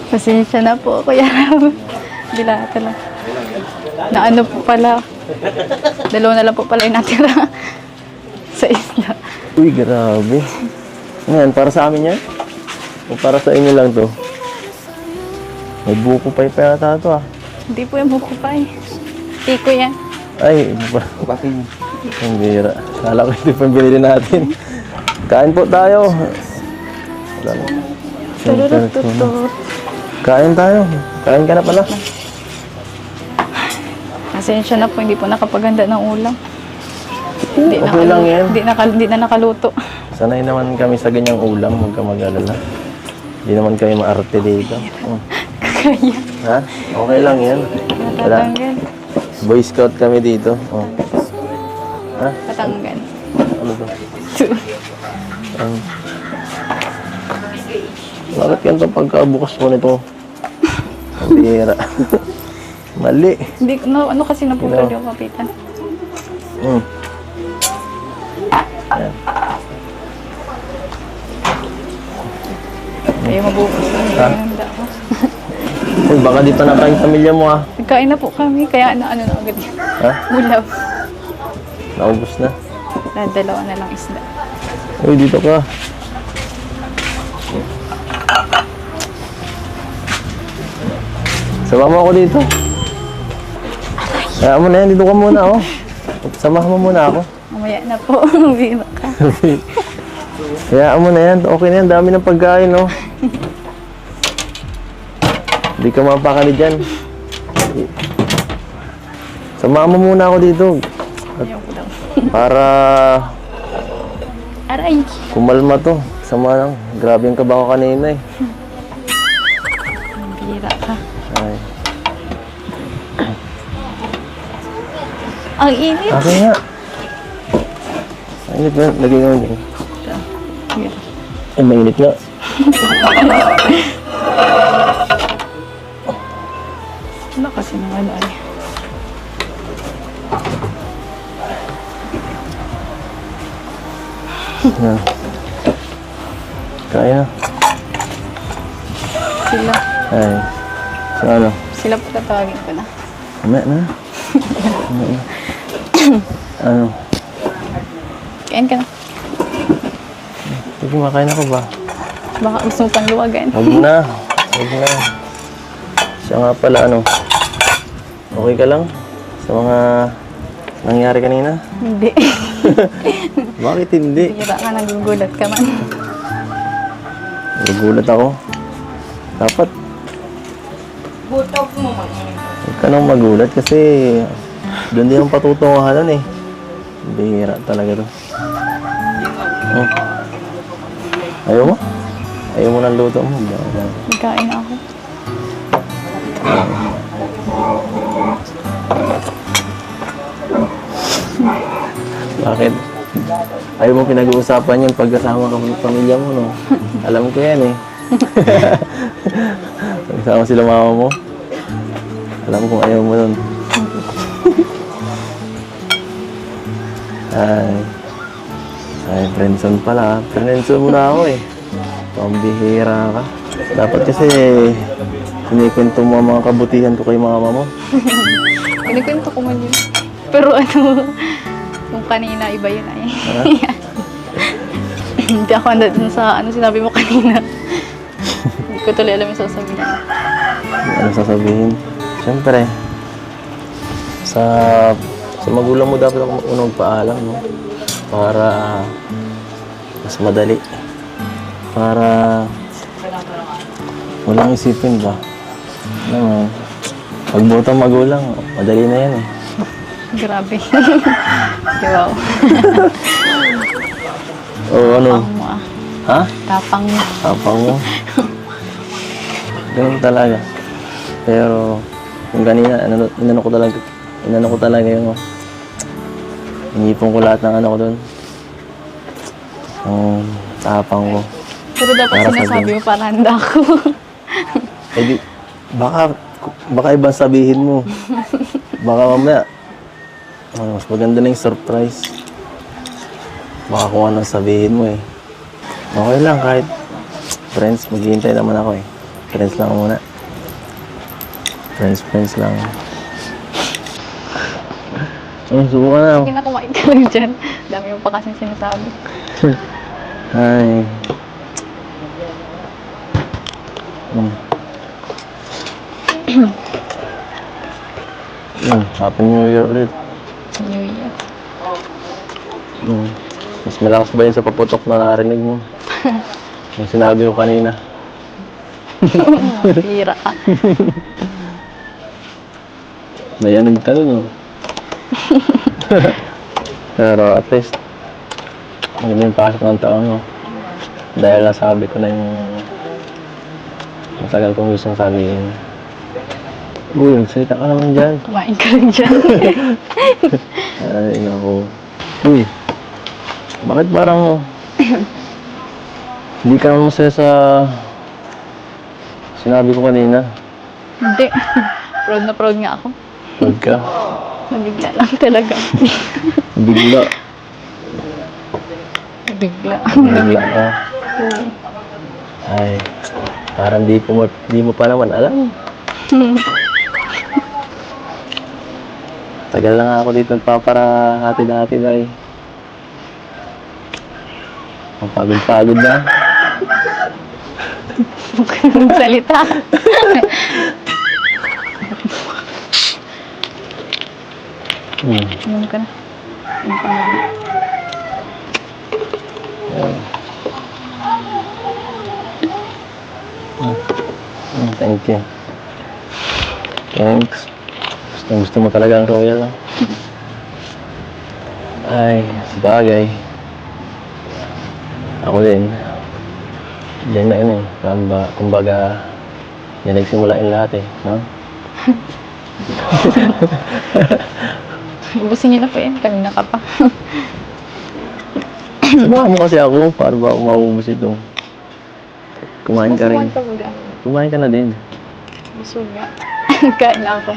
Pasensya na po, Kuya Ram. Dilata lang. Na ano po pala. Dalawa na lang po pala yung natira sa isla. Uy, grabe. Ngayon, para sa amin yan? O para sa inyo lang to? May buko pa yata to ah. Hindi po yung buko pa eh. Tiko yan. Ay, bakit? Ang bira. Kala ko ito pang binili natin. Kain po tayo. Wala na. Tururututut. Kain tayo. Kain ka na pala. Pasensya na po, hindi po nakapaganda ng ulam. Hindi Okay lang yan. Hindi na nakaluto. Sanay naman kami sa ganyang ulam. Huwag ka mag-alala. Hindi naman kami maarte dito. Kaya. Ha? Okay lang yan. Wala. Patanggal. Boy Scout kami dito. Oh. Ha? Patanggal. Ano to? Bakit ganito pagkabukas mo nito? Ang bihira. Mali. Hindi, ano kasi napupwede yung kapitan. Ayan. Ayaw mabukas. Ha? Uy, baka di pa nakain pamilya mo ah. Nagkain na po kami, kaya ano na agad yun. Ha? Mulaw. Naubos na. Dalawa na lang isda. Uy, dito ka. Sama mo ako dito. Kaya mo na yan, dito ka muna oh. Samahan mo muna ako. Mamaya na po, bira ka. Kaya mo na yan, okay na yan, dami ng pagkain oh. Hindi ka mapakali dyan. Samahan mo muna ako dito. Ayaw ko daw. Para Aray! kumalma to. Sama lang. Grabe yung kaba ko kanina eh. Bira ka. Ay. Ang init! Okay nga. Mainit ba? Lagay nga yun. Ay, mainit nga. Wala kasi ng ano ay. Yan. Kaya. Sila. Ay. So ano? Sila po tatawagin ko na. Mamaya na. Mamaya na. Ano? Kain ka na. Sige, makain ako ba? Baka gusto mo pang luwagan. Huwag na. Huwag na. Siya nga pala, ano? Okay ka lang? Sa mga nangyari kanina? Hindi. Bakit hindi? Bira ka, nagugulat ka man. Nagugulat ako. Dapat. Huwag ka nang magulat kasi doon din ang patutunguhanan eh. Bihira talaga to. Oh. Ayaw mo? Ayaw mo ng luto mo? Nagkain na ako. Bakit? Ayaw mo pinag-uusapan yun pagkasama ka ng pamilya mo, no? Alam ko yan eh. Pagkasama sila mama mo. Alam kong ayaw mo nun. Ay, friendzone pala. Friendzone mo na ako eh. Pambihira ka. Dapat kasi kinikwento mo ang mga kabutihan ko kay mama mo. Kinikwento ko man yun. Pero ano, yung kanina, iba yun ay. Hindi ako handa dun sa ano sinabi mo kanina. Hindi ko tuloy alam yung sasabihin. Ano sasabihin? Siyempre, sa magulang mo dapat ako unang paalam, no? Para mas madali. Para walang isipin ba? Alam mo, pagbutang magulang, madali na yan eh. Grabe. Wow. O ano? Tapang mo ah. Ha? Tapang mo. Tapang mo. Ganun talaga. Pero, kung kanina, inano ko talaga yung inipon ko lahat ng ano ko doon. Yung tapang ko. Pero dapat Para sinasabi mo para handa ako. Eh di, baka ibang sabihin mo. Baka mamaya, mas maganda na yung surprise. Baka kung ano sabihin mo eh. Okay lang, kahit Friends, maghihintay naman ako eh. Friends lang muna. Friends lang. Subukan na. Sige na, kumain ka lang dyan. Dami mo pa kasing sinasabi. Ay. Happy New Year ulit. New Year. Mas malakas ba yun sa paputok na narinig mo? Yung sinabi ko kanina. Pira ka. Nayanig ka nun, oh. Pero at least, hindi yung pasok ng taon mo. Dahil nasabi ko na yung matagal kong gustong sabihin. Uy, salita ka naman dyan. Kumain ka lang dyan. Ay, naku. Uy, bakit parang hindi ka naman masaya sa sinabi ko kanina? Hindi. Proud na proud nga ako. Huwag ka. Nabigla lang talaga. Bigla. Nabigla. Bigla ka. Ay, parang di mo pa naman alam. Tagal na nga ako dito nagpaparahati-hati ay. Ang pagod-pagod na. Salita. Inom ka na. Inom ka na. Thank you. Thanks. Gusto mo talaga ang royal, no? Ay, sabagay. Ako din. Diyan na yun eh. Kumbaga, yan nagsimula yung lahat eh, no? Ubusin niyo na po yan. Kanina ka pa. Samahan mo kasi ako para ba ako maubos ito. Kumain ka rin. Busog ka ba? Kumain ka na din. Busog nga. Kain na ako.